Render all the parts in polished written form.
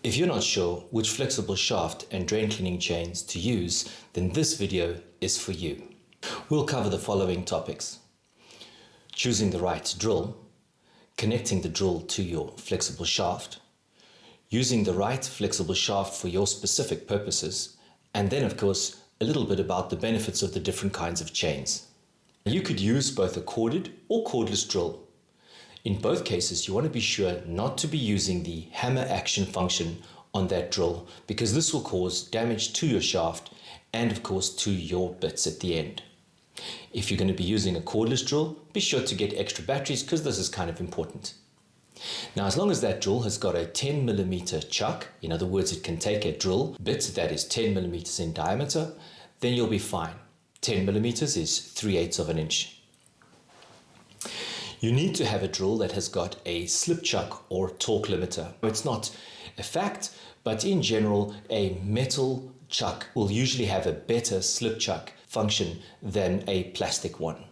If you're not sure which flexible shaft and drain cleaning chains to use, then this video is for you. We'll cover the following topics: choosing the right drill, connecting the drill to your flexible shaft, using the right flexible shaft for your specific purposes, and then of course a little bit about the benefits of the different kinds of chains. You could use both a corded or cordless drill. In both cases, you want to be sure not to be using the hammer action function on that drill, because this will cause damage to your shaft and of course to your bits at the end. If you're going to be using a cordless drill, be sure to get extra batteries, because this is kind of important. Now, as long as that drill has got a 10mm chuck, in other words, it can take a drill bit that is 10mm in diameter, then you'll be fine. 10mm is 3/8 of an inch. You need to have a drill that has got a slip chuck or torque limiter. It's not a fact, but in general, a metal chuck will usually have a better slip chuck function than a plastic one.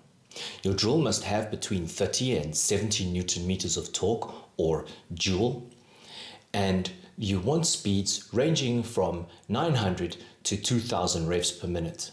Your drill must have between 30 and 70 Newton meters of torque or joule, and you want speeds ranging from 900 to 2000 revs per minute.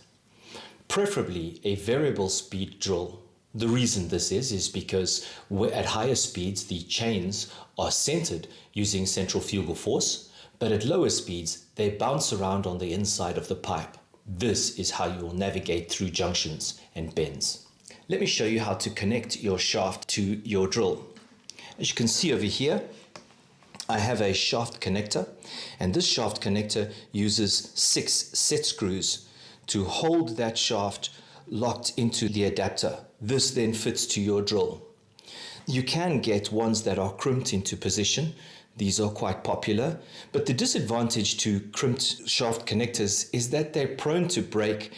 Preferably a variable speed drill. The reason this is because at higher speeds the chains are centered using centrifugal force, but at lower speeds they bounce around on the inside of the pipe. This is how you will navigate through junctions and bends. Let me show you how to connect your shaft to your drill. As you can see over here, I have a shaft connector, and this shaft connector uses 6 set screws to hold that shaft locked into the adapter. This then fits to your drill. You can get ones that are crimped into position. These are quite popular, but the disadvantage to crimped shaft connectors is that they're prone to break,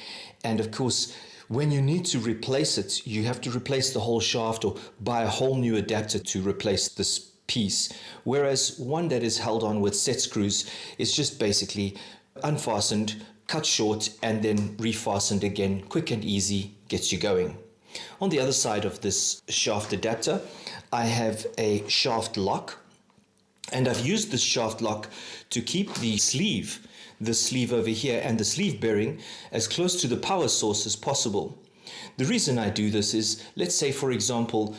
and of course when you need to replace it, you have to replace the whole shaft or buy a whole new adapter to replace this piece, whereas one that is held on with set screws is just basically unfastened, cut short, and then refastened again. Quick and easy, gets you going. On the other side of this shaft adapter, I have a shaft lock, and I've used this shaft lock to keep the sleeve over here and the sleeve bearing as close to the power source as possible. The reason I do this is, let's say for example,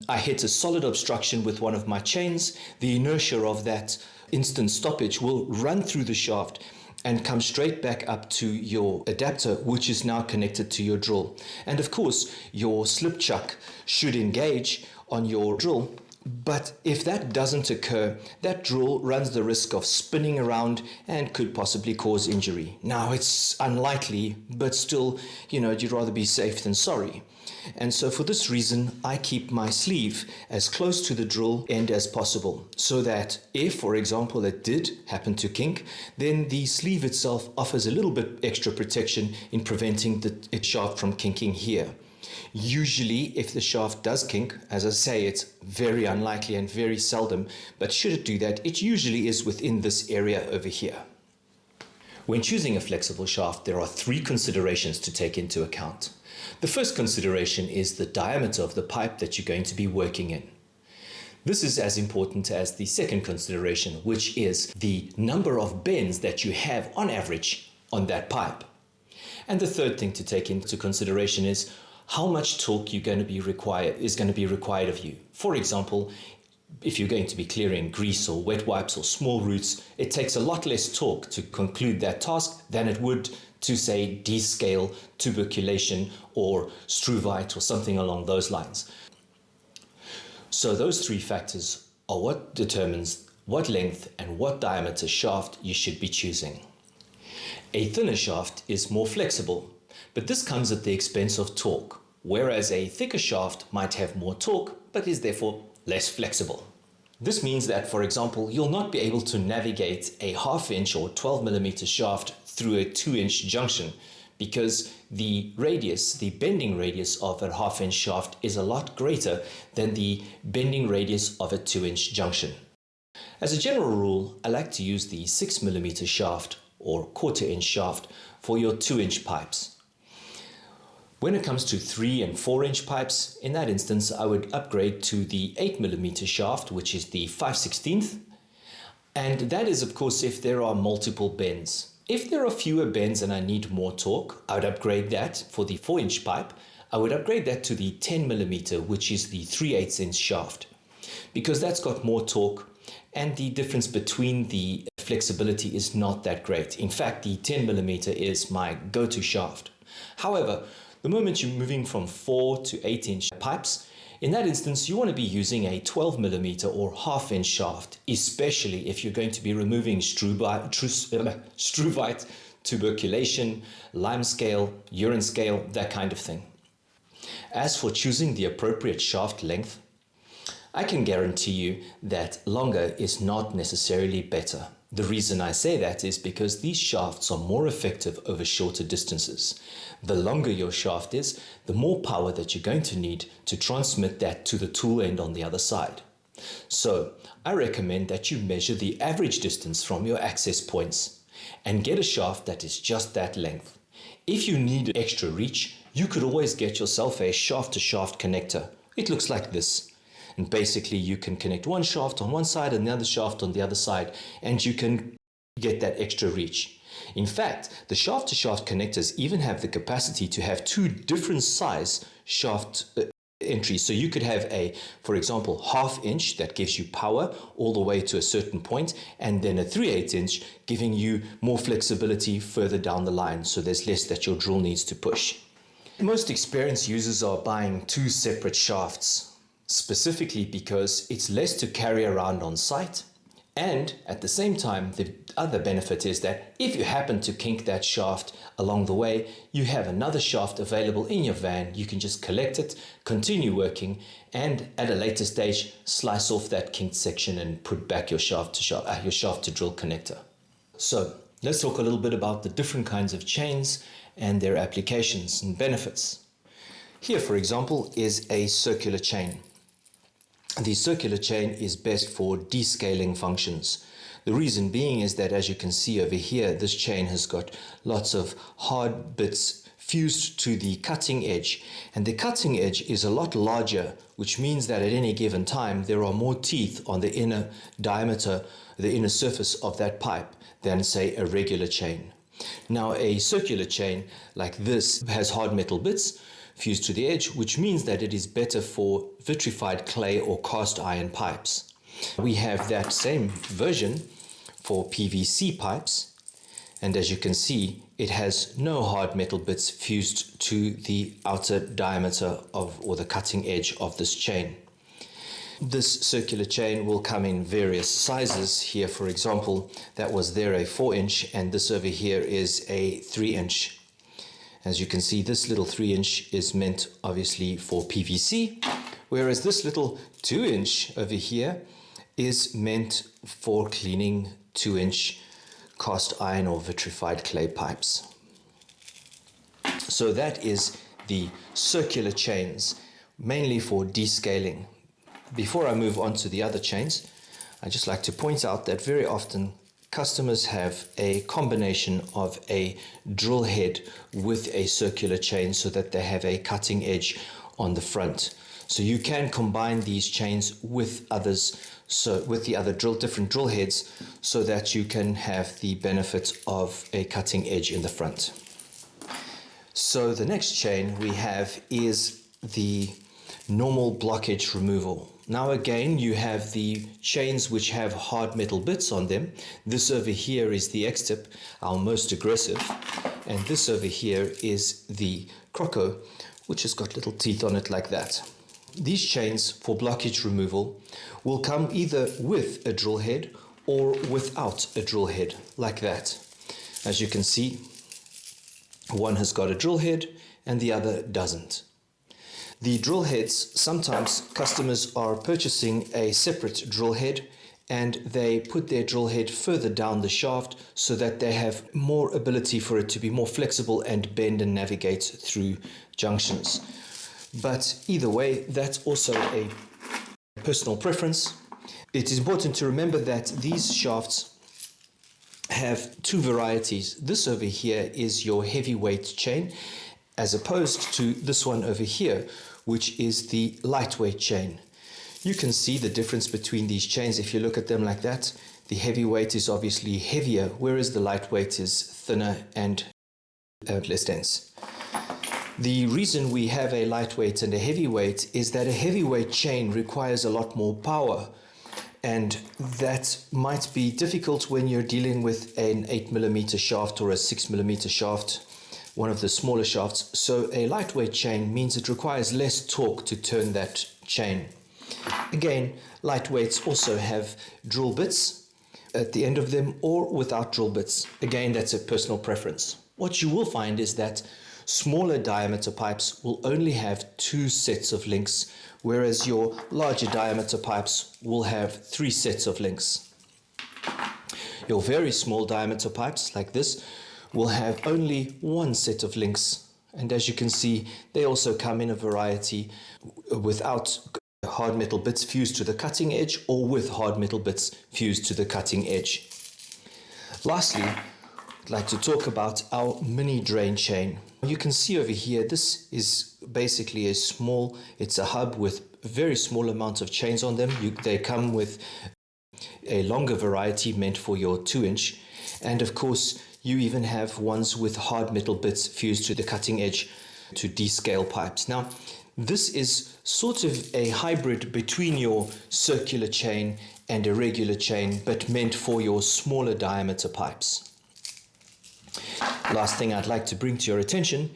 I hit a solid obstruction with one of my chains. The inertia of that instant stoppage will run through the shaft and come straight back up to your adapter, which is now connected to your drill. And of course, your slip chuck should engage on your drill. But if that doesn't occur, that drill runs the risk of spinning around and could possibly cause injury. Now, it's unlikely, but still, you'd rather be safe than sorry. And so for this reason, I keep my sleeve as close to the drill end as possible, so that if, for example, it did happen to kink, then the sleeve itself offers a little bit extra protection in preventing the shaft from kinking here. Usually, if the shaft does kink, as I say, it's very unlikely and very seldom, but should it do that, it usually is within this area over here. When choosing a flexible shaft, there are 3 considerations to take into account. The first consideration is the diameter of the pipe that you're going to be working in. This is as important as the second consideration, which is the number of bends that you have on average on that pipe. And the third thing to take into consideration is how much torque is going to be required of you. For example, if you're going to be clearing grease or wet wipes or small roots, it takes a lot less torque to conclude that task than it would to, say, descale, tuberculation, or struvite, or something along those lines. So those 3 factors are what determines what length and what diameter shaft you should be choosing. A thinner shaft is more flexible, but this comes at the expense of torque, whereas a thicker shaft might have more torque, but is therefore less flexible. This means that, for example, you'll not be able to navigate a 1/2 inch or 12mm shaft through a 2-inch junction, because the bending radius of a 1/2 inch shaft is a lot greater than the bending radius of a 2-inch junction. As a general rule, I like to use the 6mm shaft or 1/4 inch shaft for your 2-inch pipes. When it comes to 3 and 4-inch pipes, in that instance I would upgrade to the 8mm shaft, which is the 5/16, And that is, of course, if there are multiple bends. If there are fewer bends and I need more torque, I would upgrade that for the 4-inch pipe. I would upgrade that to the 10mm, which is the 3/8" shaft, because that's got more torque and the difference between the flexibility is not that great. In fact, the 10mm is my go-to shaft. However, the moment you're moving from 4 to 8-inch pipes, in that instance, you want to be using a 12mm or 1/2" shaft, especially if you're going to be removing struvite, tuberculation, lime scale, urine scale, that kind of thing. As for choosing the appropriate shaft length, I can guarantee you that longer is not necessarily better. The reason I say that is because these shafts are more effective over shorter distances. The longer your shaft is, the more power that you're going to need to transmit that to the tool end on the other side. So I recommend that you measure the average distance from your access points and get a shaft that is just that length. If you need extra reach, you could always get yourself a shaft-to-shaft connector. It looks like this. And basically you can connect one shaft on one side and the other shaft on the other side, and you can get that extra reach. In fact, the shaft-to-shaft connectors even have the capacity to have 2 different size shaft entries. So you could have a, for example, 1/2" that gives you power all the way to a certain point, and then a 3/8" giving you more flexibility further down the line, so there's less that your drill needs to push. Most experienced users are buying 2 separate shafts, specifically because it's less to carry around on site, and at the same time the other benefit is that if you happen to kink that shaft along the way, you have another shaft available in your van. You can just collect it, continue working, and at a later stage slice off that kinked section and put back your shaft to drill connector. So let's talk a little bit about the different kinds of chains and their applications and benefits. Here, for example, is a circular chain. The circular chain is best for descaling functions. The reason being is that, as you can see over here, this chain has got lots of hard bits fused to the cutting edge, and the cutting edge is a lot larger, which means that at any given time there are more teeth on the inner diameter, the inner surface of that pipe, than, say, a regular chain. Now, a circular chain like this has hard metal bits fused to the edge, which means that it is better for vitrified clay or cast iron pipes. We have that same version for PVC pipes, and as you can see, it has no hard metal bits fused to the outer diameter of, or the cutting edge of this chain. This circular chain will come in various sizes. Here, for example, that was there a 4-inch, and this over here is a 3-inch. As you can see, this little 3-inch is meant obviously for PVC, whereas this little 2-inch over here is meant for cleaning 2-inch cast iron or vitrified clay pipes. So that is the circular chains, mainly for descaling. Before I move on to the other chains, I'd just like to point out that very often customers have a combination of a drill head with a circular chain so that they have a cutting edge on the front. So you can combine these chains with others, so with the other different drill heads, so that you can have the benefit of a cutting edge in the front. So the next chain we have is the normal blockage removal. Now again, you have the chains which have hard metal bits on them. This over here is the X-tip, our most aggressive, and this over here is the Croco, which has got little teeth on it like that. These chains for blockage removal will come either with a drill head or without a drill head, like that. As you can see, one has got a drill head and the other doesn't. The drill heads, sometimes customers are purchasing a separate drill head and they put their drill head further down the shaft so that they have more ability for it to be more flexible and bend and navigate through junctions. But either way, that's also a personal preference. It is important to remember that these shafts have 2 varieties. This over here is your heavyweight chain, as opposed to this one over here, which is the lightweight chain. You can see the difference between these chains if you look at them like that. The heavyweight is obviously heavier, whereas the lightweight is thinner and less dense. The reason we have a lightweight and a heavyweight is that a heavyweight chain requires a lot more power, and that might be difficult when you're dealing with an 8mm shaft or a 6mm shaft, one of the smaller shafts. So a lightweight chain means it requires less torque to turn that chain. Again, lightweights also have drill bits at the end of them or without drill bits. Again, that's a personal preference. What you will find is that smaller diameter pipes will only have 2 sets of links, whereas your larger diameter pipes will have 3 sets of links. Your very small diameter pipes, like this, will have only 1 set of links. And as you can see, they also come in a variety without hard metal bits fused to the cutting edge or with hard metal bits fused to the cutting edge. Lastly, I'd like to talk about our mini drain chain. You can see over here, this is basically it's a hub with a very small amount of chains on them. They come with a longer variety meant for your 2-inch. And of course, you even have ones with hard metal bits fused to the cutting edge to descale pipes. Now, this is sort of a hybrid between your circular chain and a regular chain, but meant for your smaller diameter pipes. Last thing I'd like to bring to your attention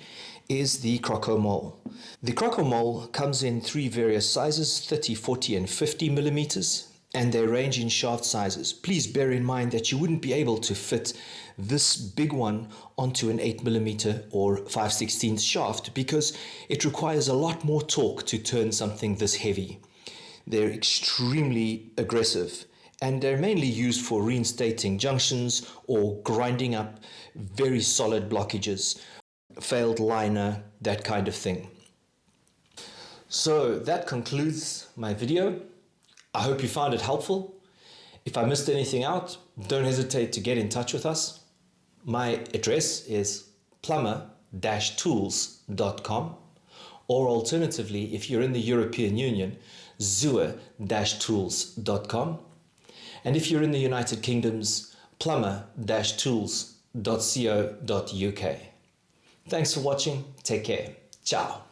is the Croco mole. The Croco mole comes in 3 various sizes, 30, 40 and 50 millimeters, and they range in shaft sizes. Please bear in mind that you wouldn't be able to fit this big one onto an 8mm or 5/16 shaft because it requires a lot more torque to turn something this heavy. They're extremely aggressive, and they're mainly used for reinstating junctions or grinding up very solid blockages, failed liner, that kind of thing. So that concludes my video. I hope you found it helpful. If I missed anything out, don't hesitate to get in touch with us. My address is plumber-tools.com, or alternatively, if you're in the European Union, zua-tools.com. And if you're in the United Kingdom's plumber-tools.co.uk. Thanks for watching. Take care. Ciao.